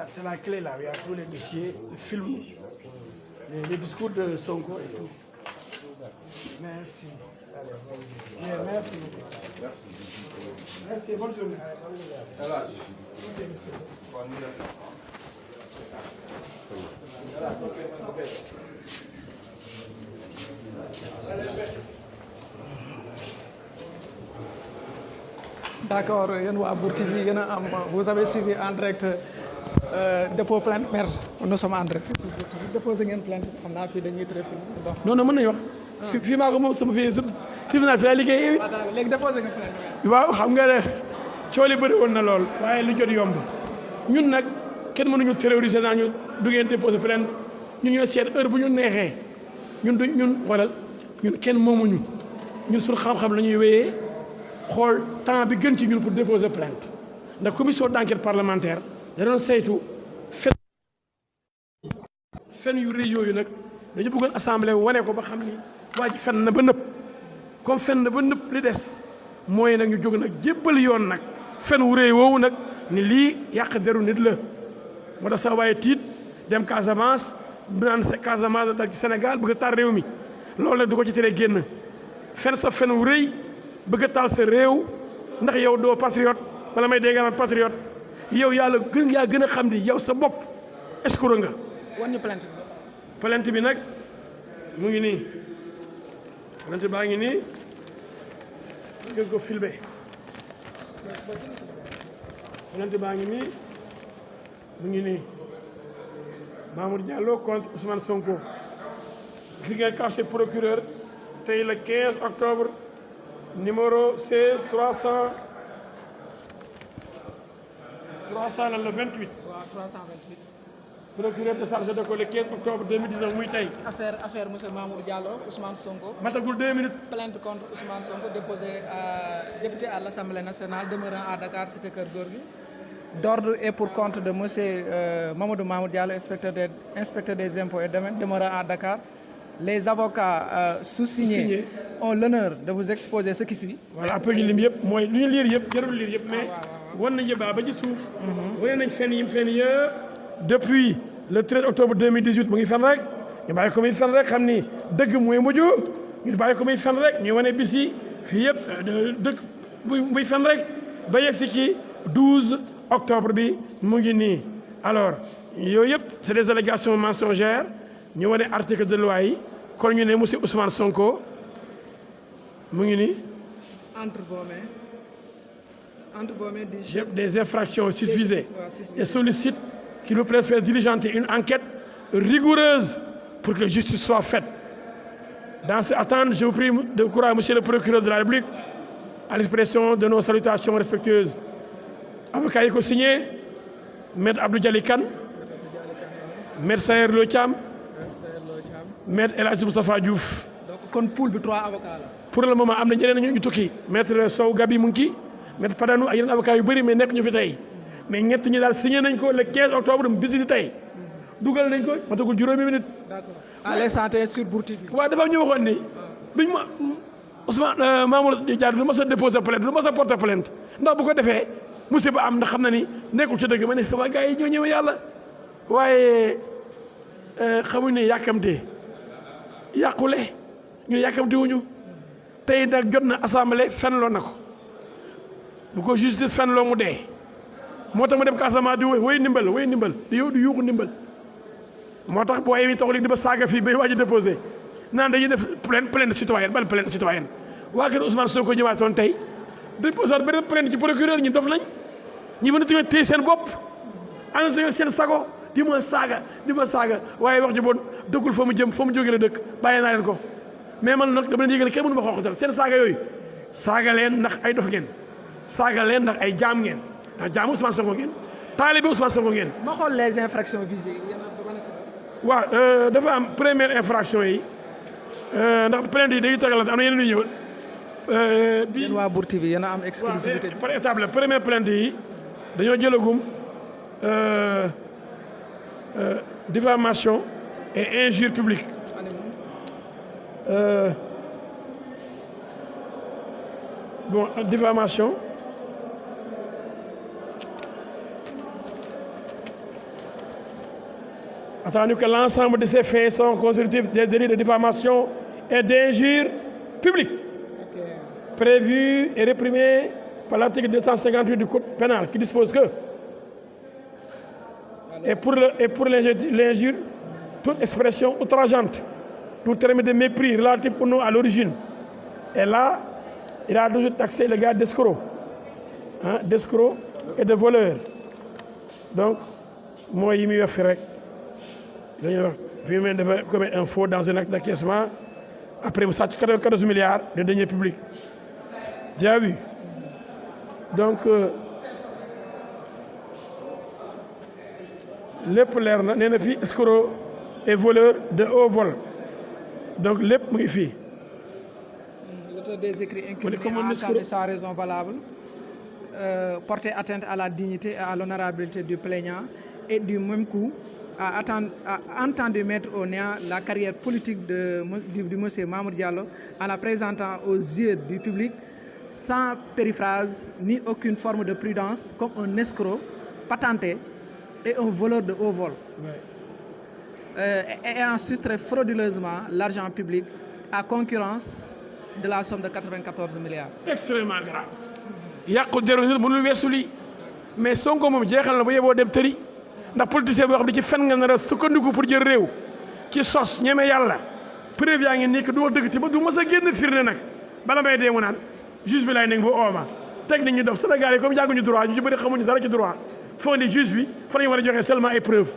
c'est la clé là, il y a tous les dossiers, le film, les discours de Sonko et tout. Merci. Bien, merci. Merci, bonne journée. D'accord, yéen waa Mbour TV yéen a am vous avez suivi en direct dépôt plainte maître nous sommes en direct déposé ngeen plainte xam naa fii dañuy traité non non mën nañu wax. fii maa ko moom sama fii su tribunal fi lay liggéey. léegi déposé nga plainte. waaw xam nga ne cooli bëri woon na lool waaye lu jot yomb ñun nag kenn mënuñu terroriser naa ñu du ngeen déposé plainte ñun ñoo seet heure bu ñu neexee ñun xoolal ñun kenn moomuñu ñun suñu xam-xam la ñuy wéyee xool temps bi gën ci ñun pour déposer plainte ndax commission d'enquête parlementaire da doon saytu fen yu rëy yooyu nag dañu bëggoon assemblée wane ko ba xam ni waa ji fen na ba nëpp comme fen na ba nëpp li des mooy nag ñu jóg nag jébbal yoon nag fen wu rëy woowu nag ni lii yàq deru nit la moo tax sa waaye tiit dem Casamance naan Casamance dal ci Sénégal bëgg a taal réew mi loolu nag du ko ci tere génn fen sa fen wu rëy bëgg a taal sa réew ndax yow doo patriote wala may dégg nga patriote yow yaa gën a xam ni yow sa bopp escroc nga. wan ñu plainte plainte bi nag mu ngi nii plainte baa ngi nii ngeen ko filmé plainte baa ngi nii mu ngi nii Mamour Diallo contre Ousmane Sonko gis ngeen casier procureur tey le 15 octobre numéro 16 300 lan le 28. waaw 328. procureur de chargé de ko le 15 octobre 2019 muy tey. affaire monsieur Mamour Diallo Ousmane Sonko. matagul 2 minutes. plainte contre Ousmane Sonko déposé à l'Assemblée nationale demeurant à Dakar cité Keur Gorgui. D'ordre et pour compte de monsieur Mamadou Mamour Diallo inspecteur des impôts et domaines demeurant à Dakar. Les avocats sous-signés ont l'honneur de vous exposer ce qui suit. Voilà après ñu lim yëpp mooy lu ñu liir yëpp jarul liir yëpp mais wan nañu ba ci suuf. wane nañ fen yim fen yëpp depuis le 13 octobre 2018 mu ngi fen rek ñu bàyyi ko muy fen rek xam ni dëgg mooy mujj ñu bàyyi ko muy fen rek ñu wane bis yi fii yëpp dëgg muy fen rek ba yegg si ci 12 octobre bi mu ngi nii. alors yooyu yëpp c'est des allégations mensongères ñu wane article de loi yi kon ñu ne monsieur Ousmane Sonko mu ngi nii. entre vos mains des infractions susvisées et sollicite qu'il vous plaît faire diligenter une enquête rigoureuse pour que justice soit faite. Dans cette attente, je vous prie de croire monsieur le procureur de la République à l'expression de nos salutations respectueuses. Avocat yi ko signé maître Abdou Dialy Kane, maître Sayer Lo Thiam, maître El Hadji Moustapha Diouf. donc kon pool bi 3 avocats la. pour le moment am na ñeneen ñu tukki maître Sow Gabi mu ngi maître Padano ak yeneen avocats yu bëri mais nekk ñu fi tey mais ñett ñi daal signé nañ ko le 15 octobre bis di tey dugal nañ ko matagul juróomi minute. d'accord à l'instant sur Mbour TV. waaw dafa ñu waxoon ni duñ ma Ousmane Mamour Diallo du ma sa déposer plainte du ma sa porter plainte ndax bu ko defee musiba am ndax xam na ni nekkul ci dëgg ma ne sama gars yi ñoo ñëwee yàlla waaye xamuñ ne yàkkamte yàqule ñu yàkkamte wuñu tey nag jot na assemblée fenloo na ko bu ko justice fenloo mu dee moo tax mu dem Casamance di woy ndimbal di yow di yuuxu ndimbal moo tax boo yi tax li di ba saaga fii bay waaj a déposé naan dañuy def plainte citoyenne ban plainte citoyenne waa kër Ousmane Sonko ñëwaatoon tey déposé beneen plainte ci procureur ñi dof nañ ñi mën a tamit téye seen bopp ànd tamit seen sago di ma saaga waaye wax ji bon dëkkul fa mu jëm fa mu jógee la dëkk bàyyi naa leen ko mais man nag dama leen yëgal kenn mënu ma xooxatal seen saaga yooyu saaga leen ndax ay dof ngeen saaga leen ndax ay jaam ngeen ndax jaamu Ousmane Sonko ngeen taalibe Ousmane Sonko ngeen. ma xool les infractions visées. waaw dafa am première infraction yi ndax plainte yi dañuy tegalante am na yeneen yu ñëw. yéen waa Mbour TV yéen a am exclusivité bi. par étape la première plainte yi dañoo jëlagum diffamation et injure publique. Bon, diffamation attendu que l'ensemble de ces faits sont constitutifs des délits de diffamation et d'injure publique prévus et réprimés par l'article 258 du Code pénal qui dispose que et pour l'injure, toute expression outrageante, tout terme de mépris relatif ou non à l'origine. Et là, il a toujours taxé le gars d'escroc, d'escroc et de voleur. Donc, moi, il m'a fait commettre un faux dans un acte d'acquiescement après vous savez 14 milliards de deniers publics. Tu as vu? Donc, lépp leer na nee na fii escroc et voleur de haut vol donc lépp mu ngi fii. L'auteur des écrits incriminés a entendu sa raison valable, porter atteinte à la dignité et à l'honorabilité du plaignant et du même coup a entendu mettre au néant la carrière politique du monsieur Mamour Diallo en la présentant aux yeux du public sans périphrase ni aucune forme de prudence comme un escroc patenté et un voleur de haut vol. Et en soustrait frauduleusement l'argent public à concurrence de la somme de 94 milliards. Extrêmement grave. yàqu deru nit mënul weesu lii mais Sonko moom jeexal na ba yeboo dem tëri ndax politicien boo xam ne ci fen nga nar a sukkandiku pour jël réew ci sos ñeme yàlla preuve yaa ngi nekk du wax dëgg ci ba du mës a génn firnde nag bala may dee mu naan juge bi laay nekk ba ooma teg nañ ñu def Sénégal yi comme jànguñu droit ñu bëri xamuñu dara ci droit foog ni juge bi fa la ñu war a joxe seulement ay preuve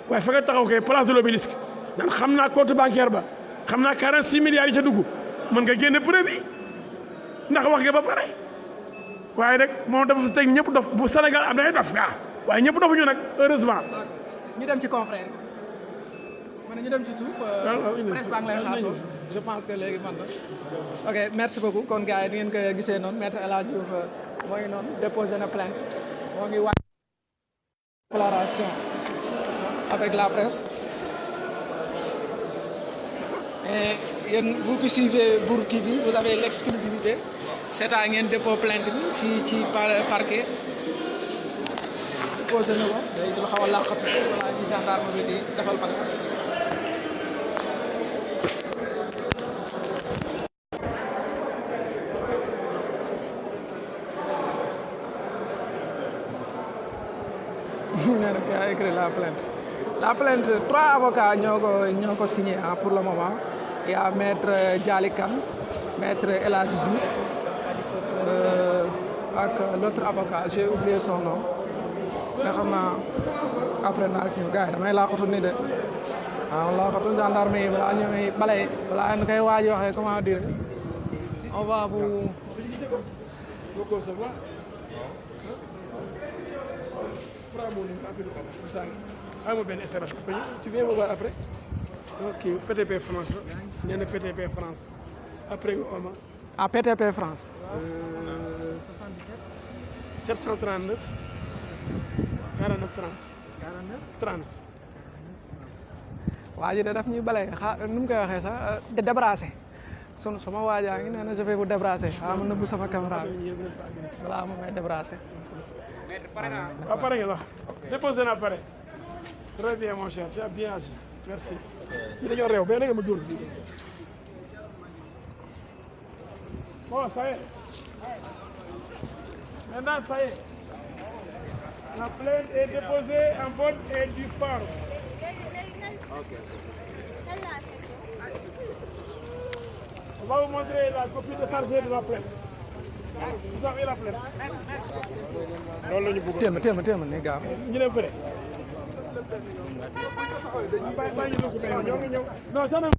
waaye fa nga taxaw kay place de l'Obélisque naan xam naa compte bancaire ba xam naa 46 milliards yi ca dugg mën nga génne preuve yi ndax wax nga ba pare waaye rek moom dafa teg ñëpp dof bu Sénégal am na ay dof gaa waaye ñëpp dofuñu nag heureusement. ñu dem ci confrère ma ne ñu dem ci suuf. presse baa ngi lay xaar je pense que léegi man la. ok merci beaucoup kon gars yi di ngeen ko gisee noonu maître El Hadj Diouf moo ngi noonu déposé na plainte moo ngi waaj déclaration avec la presse et yéen vous qui suivez Bour TV vous avez l'exclusivité c'est à ngeen dépôt plainte bi fii ci parquet déposé na ko day dul xaw a làqatu wala ci gendarme bi di defal bagage nee na qui a écrit la plainte. La plainte, 3 avocats ñoo ko signé pour le moment. Il y a maître Dialy Kane, maître El Hadj Diouf ak l'autre avocat j'ai oublié son nom mais xam naa après naa ci gars yi damay laaxatu ni de waaw laaxatu gendarme yi balaa ñu may balay balaa ñu koy waaj waxee comment dire on va vous tu viens me voir après. Ok, PTP France la. nee na PTP France. Après nga oma. à PTP France. 739. 49 30. 30. waa ji de daf ñuy bale nu mu koy waxee sax de débrasser sama waajaa ngi nee na je vais vous débrasser ma nëbbu sama caméra bi voilà moom may débrasser. waaw pare nga wax déposé naa pare. Très bien mon cher, tu as bien agi. Merci. ñu dañoo réew ba nga ma dóor. Bon, ça y est. Maintenant, ça y est. La plainte est déposée en bonne et due forme. On va vous montrer la copie déchargée de la plainte. Vous avez la plainte. loolu la ñu bëgg. téema ni gaaw. ñu dem fële. bàyyi ñu dugg ñoo ngi ñëw. non ça non.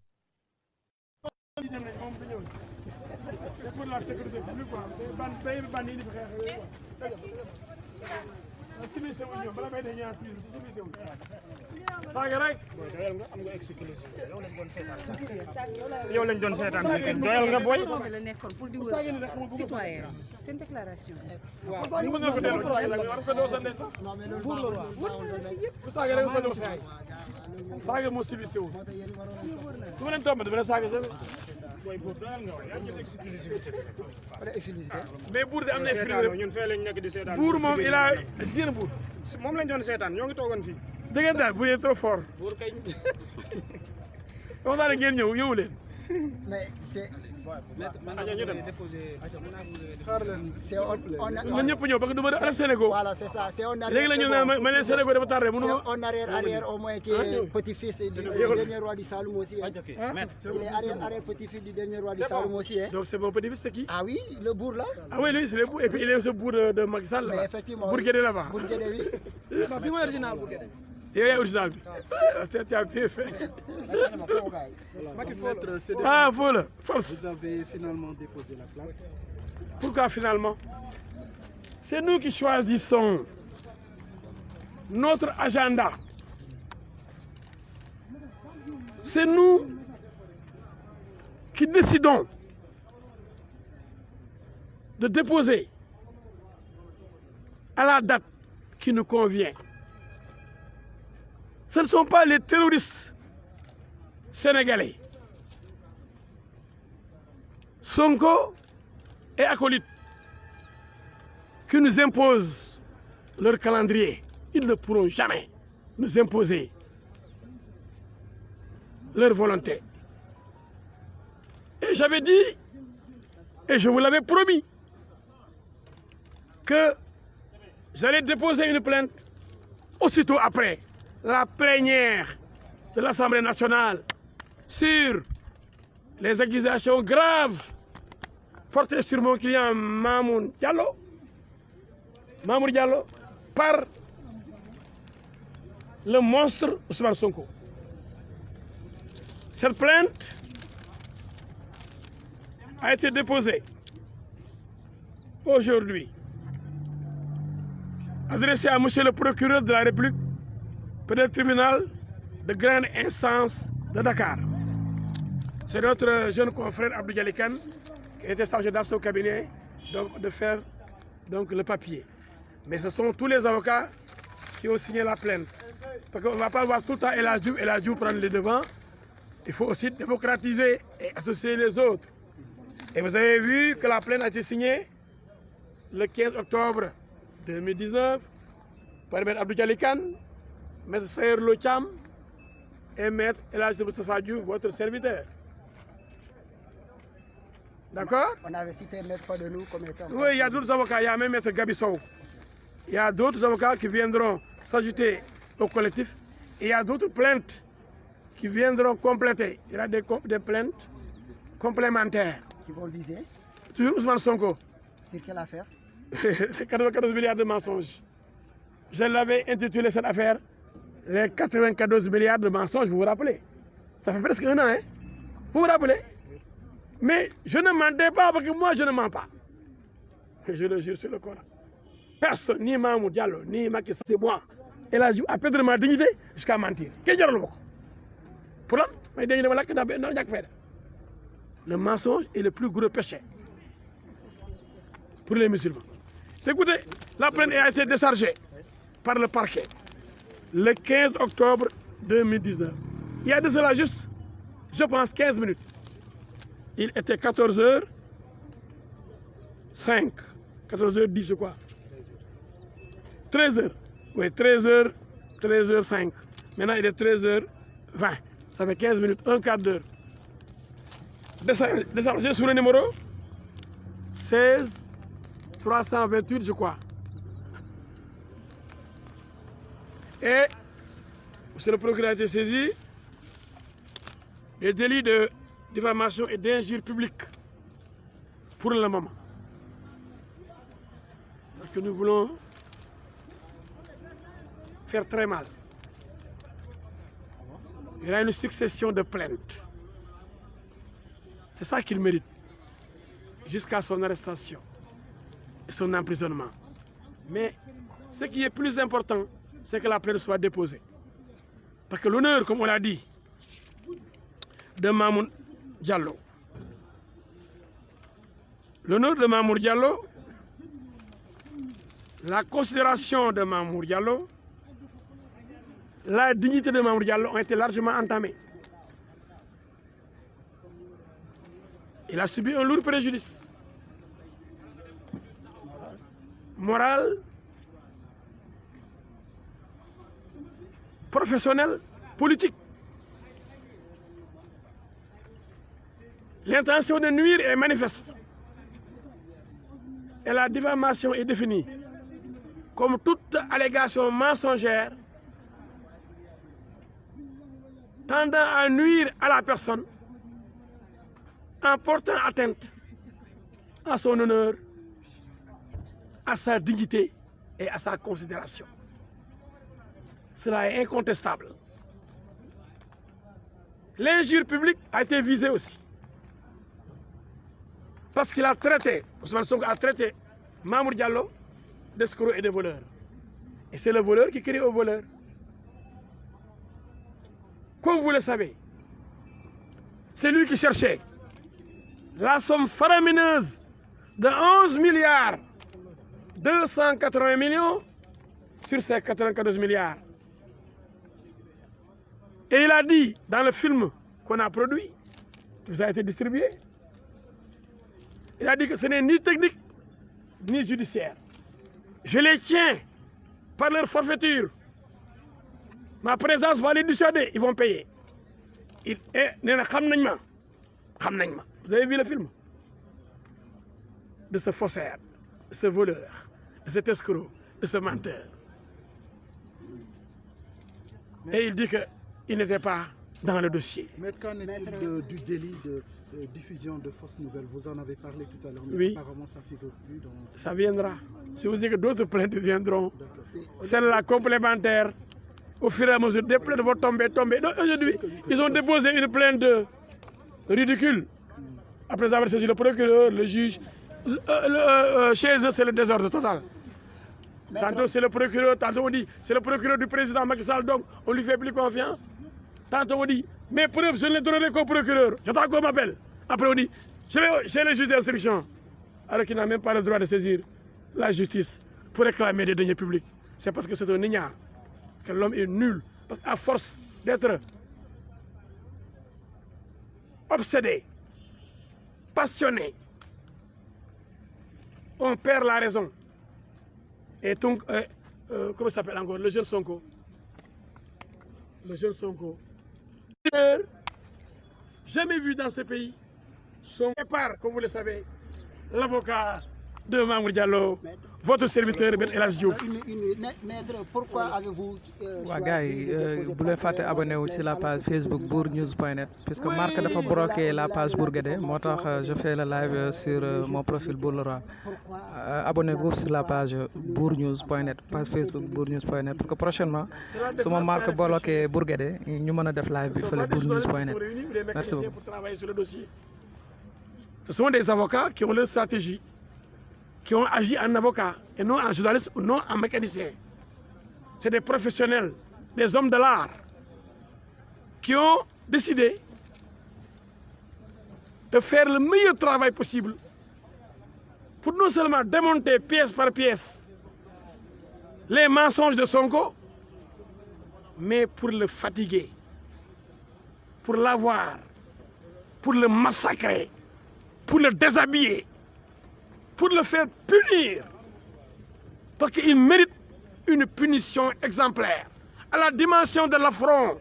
c'est pour la sécurité publique quoi. ban yi di fi xeex civilisé wu ñoom bala may def ñaar fii civilisé wu saaga rek doyal nga am nga exclusivité yow lañ doon seetaan doyal nga booy la nekkoon pour di wër citoyen seen déclaration waaw ñu nga ko delloo war ko doo sa ndey sax pour le roi bu saaga rek ko doo sa saaga moo civilisé wu su ma leen tombe dama leen saaga sa booy buur doyal nga waay yaa ngi exclusivité mais buur de am na exclusivité ñun fee lañ nekk di seetaan buur moom il a est-ce que buur moom lañ doon seetaan ñoo ngi toogoon fii da ngeen daal vous êtes trop fort wax naa ne ngeen ñëw ñëwu leen Mais c'est na ñëpp ñëw parce que du ma ala Sénégal voilà, c'est ça. C'est on arrière. léegi la ñu ne ma ne Sénégal dafa tardé mënu ma on arrière au moins qui est petit-fils du dernier roi du Saloum aussi. Hein. Il est arrière petit-fils du dernier roi du Saloum aussi. Hein. donc c'est mon petit-fils c'est qui Ah oui, le bourg là. ah oui lui c'est le bourg et puis il est aussi bourg de Macky Sall Mais là effectivement. bourg Guédé là-bas Bourg Guédé, oui. bi mooy original bu Guédé. yow yaa original bi tu as bien fait Maître Sédé, ah faux la false vous avez finalement déposé la plainte. pourquoi finalement c'est nous qui choisissons notre agenda c'est nous qui décidons de déposer à la date qui nous convient. Ce ne sont pas les terroristes sénégalais. Sonko et acolytes qui nous imposent leur calendrier. Ils ne pourront jamais nous imposer leur volonté. Et j'avais dit, et je vous l'avais promis, que j'allais déposer une plainte aussitôt après la plénière de l'Assemblée nationale sur les accusations graves portées sur mon client Mamour Diallo, par le monstre Ousmane Sonko. Cette plainte a été déposée aujourd'hui, adressée à monsieur le procureur de la République, près du tribunal de grande instance de Dakar. C'est notre jeune confrère Abdou Dialikan qui était chargé dans son cabinet donc, de faire donc, le papier. Mais ce sont tous les avocats qui ont signé la plainte. Parce qu'on ne va pas voir tout le temps El Hadji prendre les devants. Il faut aussi démocratiser et associer les autres. Et vous avez vu que la plainte a été signée le 15 octobre 2019 par M. Abdou Dialikan, M. Sayer Locham et M. El Hadji Moustapha Diouf, votre serviteur. D'accord? On avait cité Maître de nous comme étant. Oui, il y a d'autres avocats, il y a même M. Gabi Sow. Il y a d'autres avocats qui viendront s'ajouter au collectif. Et il y a d'autres plaintes qui viendront compléter. Il y a des plaintes complémentaires. Qui vont viser. Toujours Ousmane Sonko. Sur quelle affaire? 94 milliards de mensonges. Je l'avais intitulé cette affaire les 94 milliards de mensonges, vous vous rappelez? Ça fait presque un an, hein? Vous vous rappelez? Mais je ne mentais pas parce que moi je ne mens pas. Je le jure sur le Coran. Personne, ni Mamour Diallo, ni Macky Sall, c'est moi. Elle a perdre ma dignité jusqu'à mentir. Pour le mensonge est le plus gros péché pour les musulmans. Écoutez, la plainte a été déchargée par le parquet le 15 octobre 2019. Il y a de cela juste, je pense, 15 minutes. Il était 14h05, 14h10 je crois. 13h, oui, 13h05. Maintenant il est 13h20. Ça fait 15 minutes, un quart d'heure. Déchargé sur le numéro 16 328, je crois. Et, monsieur le procureur a été saisi des délits de diffamation et d'injure publique pour le moment. Parce que nous voulons faire très mal. Il y a une succession de plaintes. C'est ça qu'il mérite, jusqu'à son arrestation et son emprisonnement. Mais ce qui est plus important, c'est que la plainte soit déposée. Parce que l'honneur, comme on l'a dit, de Mamour Diallo, l'honneur de Mamour Diallo, la considération de Mamour Diallo, la dignité de Mamour Diallo ont été largement entamées. Il a subi un lourd préjudice moral professionnel, politique. L'intention de nuire est manifeste. Et la diffamation est définie comme toute allégation mensongère tendant à nuire à la personne en portant atteinte à son honneur, à sa dignité et à sa considération. Cela est incontestable. L'injure publique a été visée aussi. Parce qu'il a traité, Ousmane Sonko a traité Mamour Diallo d'escroc et de voleur. Et c'est le voleur qui crie au voleur. Comme vous le savez, c'est lui qui cherchait la somme faramineuse de 11 milliards 280 millions sur ces 94 milliards. Et il a dit dans le film qu'on a produit, qui vous a été distribué, il a dit que ce n'est ni technique ni judiciaire. Je les tiens par leur forfaiture. Ma présence va les dissuader, ils vont payer. Vous avez vu le film de ce faussaire, de ce voleur, de cet escroc, de ce menteur. Et il dit qu'il n'était pas dans le dossier. Maître, qu'en est-il du délit de diffusion de fausses nouvelles? Vous en avez parlé tout à l'heure, mais oui. Apparemment ça ne figure plus. Donc... Ça viendra. Je vous dis que d'autres plaintes viendront. Celle-là complémentaire, au fur et à mesure, des plaintes vont tomber. Aujourd'hui, ils ont déposé une plainte ridicule. Après avoir saisi le procureur, le juge. Chez eux, c'est le désordre total. Tantôt c'est le procureur, tantôt on dit c'est le procureur du président Macky Sall, donc on lui fait plus confiance. Tantôt on dit mes preuves, je ne les donnerai qu'au procureur. J'attends qu'on m'appelle. Après on dit je vais chez le juge d'instruction. Alors qu'il n'a même pas le droit de saisir la justice pour réclamer des deniers publics. C'est parce que c'est un ignare que l'homme est nul. Parce qu'à force d'être obsédé, passionné, on perd la raison. Et donc, comment ça s'appelle encore? Le jeune Sonko. Le jeune Sonko. Jamais vu dans ce pays. Son départ, comme vous le savez, l'avocat de Mamour Diallo, votre serviteur, El Hadji Diouf. Maître, pourquoi avez-vous gars yi bu leen fàtte abonné wu si la page Facebook bournews.net puisque Marc dafa bloqué la page Bourguédé, moo tax je fais le live sur mon profil Bour le Roi. Abonnez-vous sur la page bournews.net, page Facebook bournews.net pour que prochainement su ma Marc bloqué Bourguédé ñu mën a def live bi fële bournews.net. Merci beaucoup. Ce sont des avocats qui ont leur stratégie, qui ont agi en avocat et non en journaliste ou non en mécanicien. C'est des professionnels, des hommes de l'art qui ont décidé de faire le meilleur travail possible pour non seulement démonter pièce par pièce les mensonges de Sonko, mais pour le fatiguer, pour l'avoir, pour le massacrer, pour le déshabiller, pour le faire punir, parce qu'il mérite une punition exemplaire, à la dimension de l'affront,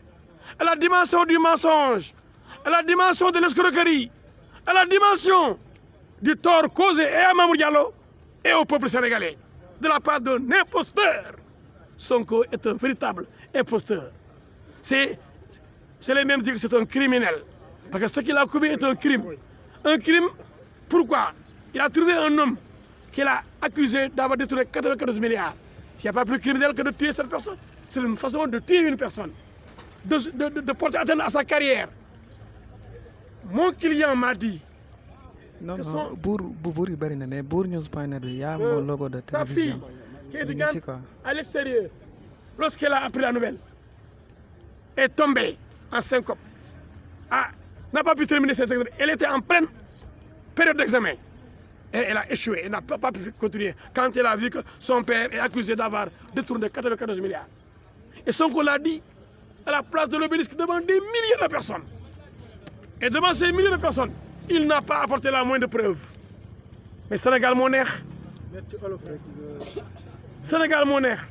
à la dimension du mensonge, à la dimension de l'escroquerie, à la dimension du tort causé et à Mamour Diallo et au peuple sénégalais, de la part d'un imposteur. Sonko est un véritable imposteur. C'est les mêmes dire que c'est un criminel, parce que ce qu'il a commis est un crime. Un crime, pourquoi? Il a trouvé un homme qu'il a accusé d'avoir détourné 94 milliards. Il n'y a pas plus criminel que de tuer cette personne. C'est une façon de tuer une personne, de porter atteinte à sa carrière. Mon client m'a dit. Non, non, Bour yu bëri na ne bournews.net bi yaa mon logo de télévision. Sa fille, qui est étudiante à l'extérieur, lorsqu'elle a appris la nouvelle, est tombée en syncope. N'a pas pu terminer ses examens. Elle était en pleine période d'examen. Et elle a échoué, elle n'a pas pu continuer quand elle a vu que son père est accusé d'avoir détourné 94 milliards. Et Sonko l'a dit à la place de l'obélisque devant des milliers de personnes. Et devant ces milliers de personnes, il n'a pas apporté la moindre preuve. Mais Sénégal moo neex. Sénégal moo neex.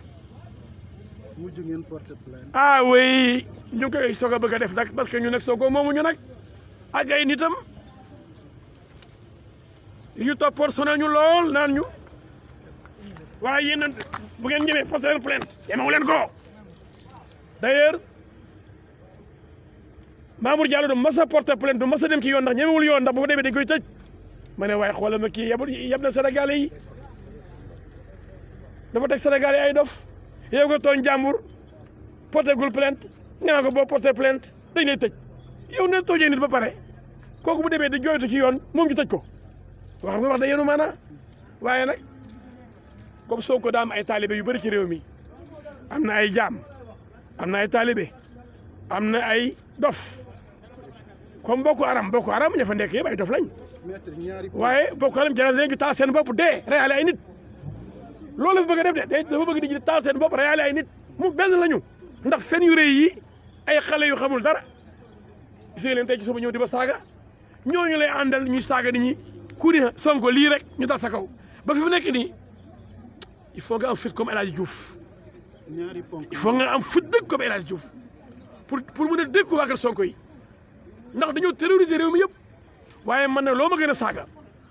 mujj ngeen porté plainte. ah oui ñu ngi koy soog a bëgg a def nag parce que ñu nag Sonko moomu ñu nag ak ay nitam ñu toppoon sonal ñu lool naan ñu waaye yéen bu ngeen ñëwee porté leen plainte yemewu leen ko d'ailleurs Mamour Diallo du mas a porté plainte du mas a dem ci yoon ndax ñemewul yoon ndax bu fa demee dañ koy tëj ma ne waaye xoolal ma kii yeb na Sénégalais yi dafa teg Sénégalais ay dof yow nga tooñ jàmbur porté gul plainte nga ko boo porté plainte dañ lay tëj yow ne toojee nit ba pare kooku bu demee di jooytu ci yoon moom ñu tëj ko wax nga wax da yenu maanaa waaye nag comme Sonko daa am ay taalibe yu bëri ci réew mi am na ay jaam am na ay taalibe am na ay dof comme Boko Haram ña fa nekk yëpp ay dof lañ waaye Boko Haram jaral leen ñu taal seen bopp dee reyaale ay nit loolu la bëgg a def de dafa bëgg di taal seen bopp reyaale ay nit mu benn lañu ndax fen yu rëy yi ay xale yu xamul dara gis nga leen tey ci suba ñëw di ba saaga ñooñu lay àndal ñuy saaga nit ñi kuri Sonko lii rek ñu dal sa kaw ba fi mu nekk nii il faut nga am fit comme El Hadj Diouf il faut nga am fit dëgg comme El Hadj Diouf pour mën a dégg waa kër Sonko yi ndax dañoo terroriser réew mi yëpp waaye man na loo ma gën a saaga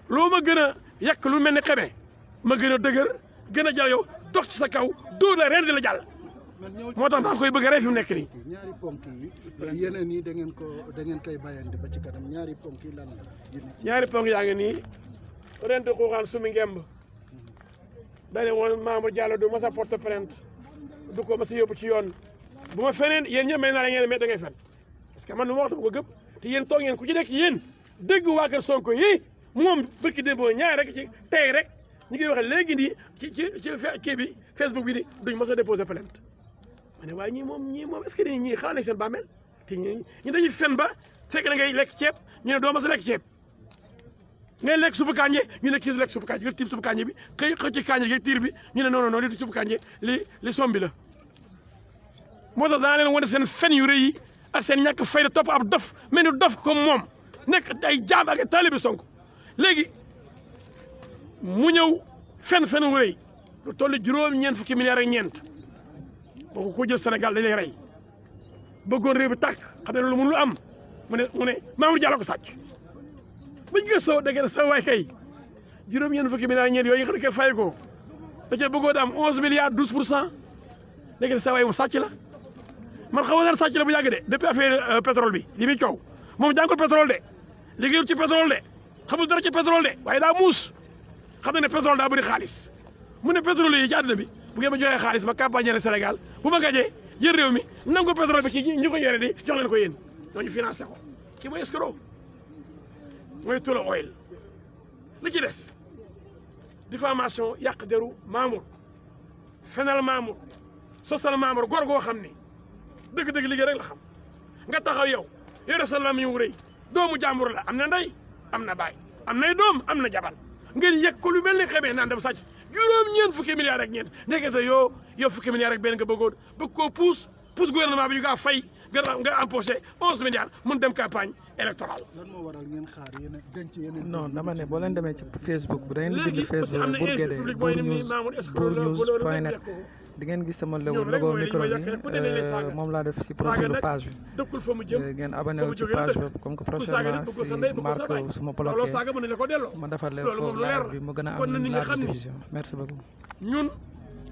loo ma gën a yàq lu mel ne xeme ma gën a dëgër gën a jàll yow dox ci sa kaw dóor la ren di la jàll moo tax maa ngi koy bëgg a rey fi mu nekk nii. ñaari ponk yi yeneen yi da ngeen koy bàyyandi ba ci kanam ñaari ponk yi lan la. ñaari ponk yaa ngi nii ren di xuuxaan sumi ngemb dane woon Mamour Diallo du ma sa porte plainte du ko ma sa yóbbu ci yoon bu ma feneen yéen ñëpp may naa la ngeen mais da ngay fen parce que man nu ma wax dama ko gëm te yéen toog ngeen ku ci nekk yéen dégg waa kër Sonko yi moom bërki démboo ñaar rek ci tey rek ñu ngi waxee léegi nii ci kii bi Facebook bi di duñ mos a déposé plainte ma ne waaye ñii moom est-ce que ñii xaar nañ seen bàmmeel te ñu dañuy fen ba fekk na ngay lekk ceeb ñu ne doo mos a lekk ceeb ngay lekk subu kànje ñu ne kii du lekk subu kànje nga tiir subu kànje bi xëy ci kànje gi tiir bi ñu ne non li du subu kànje li sombi la moo tax danaa leen wane seen fen yu rëy yi ak seen ñàkk fayda topp ab dof mel ni dof comme moom nekk ay jaam ak taalibe Sonko léegi mu ñëw fen wu rëy lu toll juróom-ñeent fukki milliards ak ñeent boo ko jël Sénégal dañ lay rey bëggoon réew bi tàkk xam ne loolu mënul am mu ne Mamour Diallo ko sàcc buñ gëstoo da ngeen sa waay kay juróom-ñeent fukki milliards ak ñeent yooyu nga xam ne kenn fay ko da cee bëggoon am 11 milliards 12% da ngeen sa waay mu sàcc la man xaw ma sàcc la bu yàgg de depuis affaire pétrole bi li muy coow moom jàngul pétrole de liggéeyul ci pétrole de xamul dara ci pétrole de waaye daa muus xam na ne pétrole daa bëri xaalis mu ne pétrole yi ci àdduna bi bu ngeen ma joxee xaalis ma campagne Sénégal bu ma gajee jël réew mi nangu pétrole bi ci ñi ko yore di jox leen ko yéen ñooñu financé ko kii mooy escroc mooy Tullow Oil li ci des diffamation yàq deru Mamour fenal Mamour sosal Mamour góor goo xam ni dëgg-dëgg liggéey rek la xam nga taxaw yow yore sa lam yu rëy doomu jàmbur la am na ndey am na baay am nay doom am na jabar ngeen yegg ko lu mel ni xamee naan dafa sàcc juróom-ñeent fukki milliards ak ñeent nekkete yow fukki milliards ak benn nga bëggoon bëgg koo pousse gouvernement bi ñu kaa fay nga empoché 11 milliards mun dem campagne électorale. lan moo waral ngeen xaar yéen a denc yeneen. non dama ne boo leen demee ci Facebook bi da ngeen di bind Facebook Bour Guédé bournews.net di ngeen gis sama logo micro bi moom laa def si profil page bi ngeen abonné wu ci page bi comme que prochainement si marque su ma bloqué ma defar leen foofu live bi mu gën a am large diffusion merci beaucoup. ñun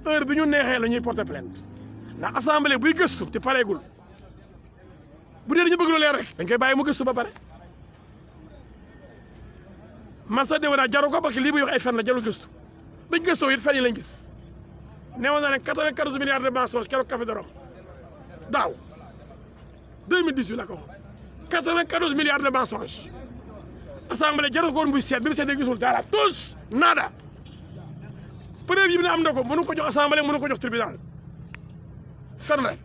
heure bi ñu neexee la ñuy porter plainte ndax assemblée buy gëstu te pareegul bu dee dañu bëgg lu leer rek dañ koy bàyyi mu gëstu ba pare man sax déwén jaru ko parce que lii muy wax ay fen la jarul gëstu bañ gëstoo it fen yi lañ gis. neewoon naa ne 94 milliards de mensonges keroog café de Rome daaw 2018 la ko waxoon 94 milliards de mensonges assemblée jarul ko woon muy seet bi mu seetee gisul dara tous nada preuve yi ne am na ko mënu ko jox assemblée mënu ko jox tribunal fen rek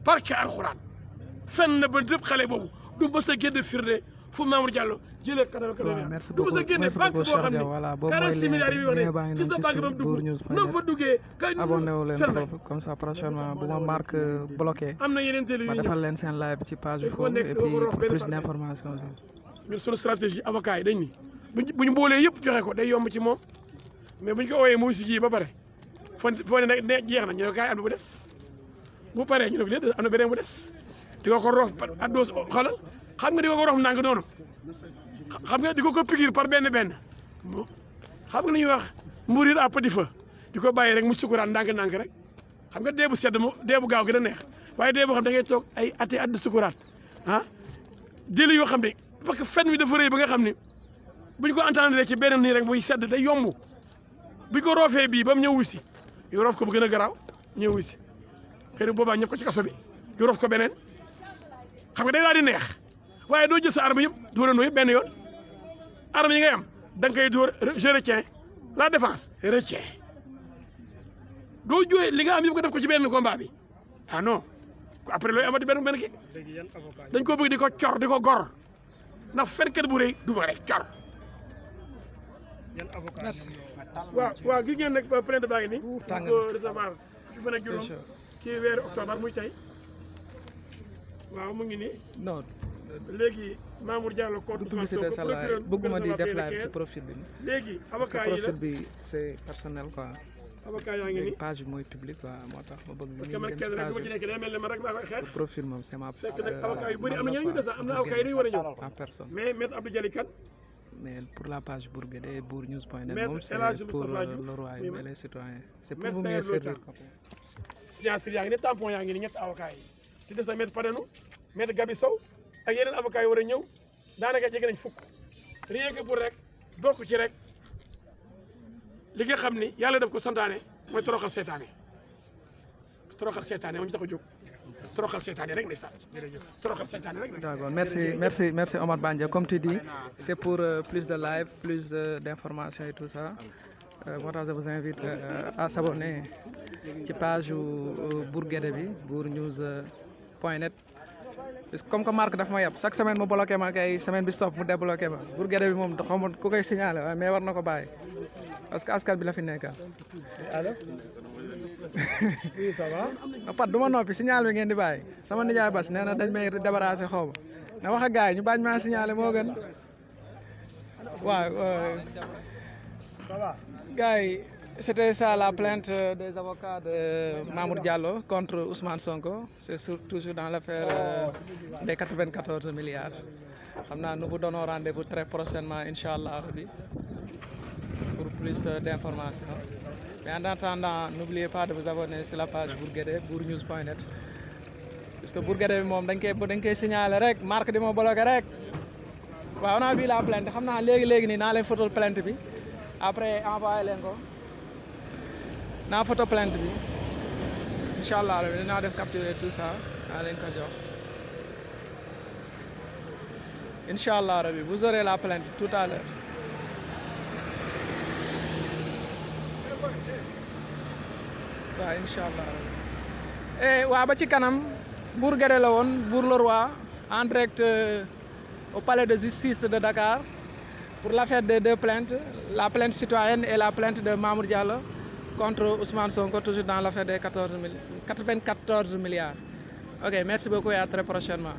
barke alxuraan fen na ba lépp xale boobu du mës a génne firnde fu Mamour Diallo jëlee merci beaucoup merci beaucoup Cheikh Diaw voilà boobu mooy lien baa ngi noonu ci suuf bournews.net abonné wu leen foofu comme ça prochainement bu ma marque bloqué ma defal leen seen live ci page bi foofu et puis pour plus d'information aussi. ñun suñu stratégie avocat yi dañ ni bu ñu boolee yëpp joxe ko day yomb ci moom mais bu ñu ko ooyee muy si ji ba pare foo ne nag jeex na ñu ne kaay am na bu des bu paree ñu ne ko déedéet am na beneen bu des di ko roof à dose xoolal xam nga di ko roof ndànk noonu xam nga di ko piqûre par benn xam nga li ñuy wax mourir à petit feu di ko bàyyi rek mu sukuraat ndànk-ndànk rek xam nga dee bu sedd mu dee bu gaaw gën a neex waaye dee boo xam da ngay toog ay ati at di sukuraat jëli yoo xam ne parce que fen wi dafa rëy ba nga xam ne buñ ko entendre ci benn nii rek muy sedd day yomb buñ ko roofee bii ba mu ñëw wusi yu roof ko bu gën a garaaw ñëw wusi xëy na boobaa ñëpp ko ci kaso bi yu roof ko beneen xam nga day daal di neex waaye doo jël sa arme yëpp dóorandoo yëpp benn yoon arme yi ngay am da nga koy dóor je retiens la défense retient doo jóoyee li nga am yëpp ko def ko ci benn combat bi ah non après looy amati benn kii dañ ko bëgg di ko cor di ko gor ndax fenkat bu rëy du ma rek cor. waaw gis ngeen nag plainte baa ngi nii. tàng ko recevoir fukki fan ak juróom ci weeru octobre muy tey waaw mu ngi nii. non. léegi Mamour Diallo contre publicité sa laay bëgguma di def live ci profil bi. léegi avocat yi la profil bi c'est personnel quoi. avocat yaa ngi nii page bi mooy public quoi moo tax ma bëgg. parce que man kenn rek du ma ci nekk day mel ne man rek maa koy xeex. profil moom c'est ma. fekk nag avocat yu bëri am na ñeneen ñu des am na avocat yi dañu war a ñëw. en personne mais maître Abdou Dialy Kane. mais pour la page Bourguédé bournews.net Maître moom c'est El Hadji pour Moustapha Diouf le royaume et les citoyens. c'est pour Maître vous mieux Sayer servir. signature yaa ngi ne tampon yaa ngi ni ñetti avocat yi ci des na maître Padenou maître Gabi Sow ak yeneen avocat yi war a ñëw daanaka jege nañ fukk rien que pour rek bokk ci rek li nga xam ni yàlla def ko santaane mooy toroxal seetaane moo ñu tax a jóg toroxal seetaane rek ndeysaan toroxal seetaane rek. D'accord, merci Omar Bandia. Comme tu dis, c'est pour plus de live, plus d'informations et tout ça. Moi, je vous invite à s'abonner ci page Bourguédé bi bournews.net. Comme que Marc daf ma yab chaque semaine mu bloqué ma kay semaine bi stop mu débloqué ma Bourguédé bi moom xaw ma ku koy signalé waaye mais war na ko bàyyi parce que askan bi la fi nekkal. allo. oui ça va. Pat du ma noppi signal bi ngeen di bàyyi sama nijaay Bas nee na dañ may débarrassé xaw ma na wax ak gars yi ñu bañ maa signalé moo gën waaw. gars yi c'était ça la plainte des avocats de Mamour Diallo contre Ousmane Sonko c'est toujours dans l'affaire des 94 milliards xam naa nous vous donnons rendez-vous très prochainement inchallah rabbi pour plus d'informations. Mais en attendant, n'oubliez pas de vous abonner sur la page Bourguédé, bournews.net. Parce que Bourguédé bi moom dañ koy signaler rek marque di ma bloqué rek. waaw on a vu la plainte xam naa léegi nii naa leen photo plainte bi après envoyé leen ko naa photo plainte bi incha allah dinaa def capturer tout ça naa leen ko jox. incha allah rabbi vous aurez la plainte tout à l'heure. waaw incha allah waaw ba ci kanam Bourguédé la woon Bour-le-Roi en direct au palais de justice de Dakar pour l'affaire des deux plaintes, la plainte citoyenne et la plainte de Mamour Diallo contre Ousmane Sonko, toujours dans l'affaire des 94 milliards. Ok, merci beaucoup et à très prochainement.